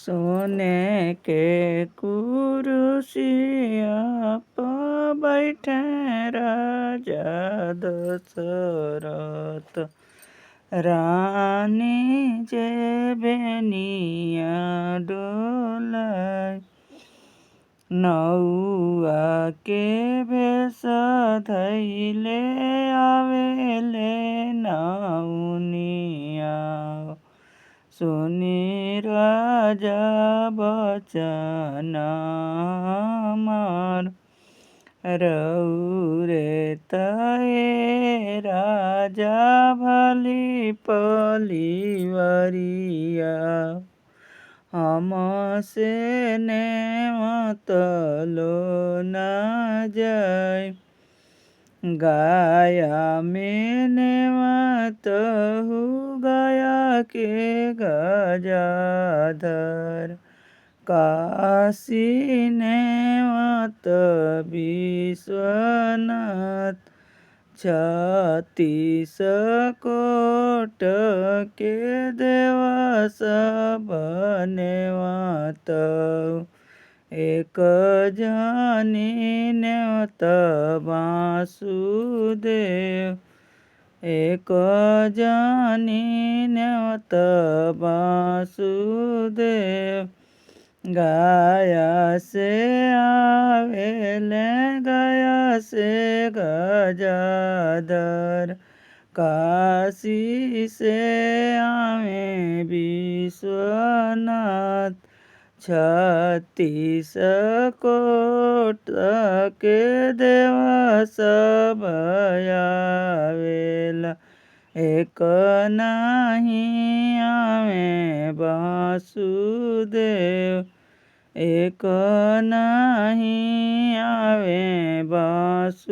सोने के कुरुसिया प बैठे राजा दशरथ। रानी जे बेनिया डोलाय, नौआ के भेष धइले आवेले नौनिया। सुनी राजा बचन हमार, रउरे तए राजा भली पलिवरिया। हमसे नेमत लो न जाय, गाया में नेमत हु गया के गजाधर। काशी नेमत विश्वनाथ, 36 कोट के देव सब नेमत। एक जानी नेमत वासुदेव, एक जानी नेमत वासुदेव। गया से आवेले गया से गजाधर, काशी से आवे विश्वनाथ। 36 कोट के देव सब आवेला, एक नहीं आवे वासुदेव, एक नहीं आवे वासुदेव।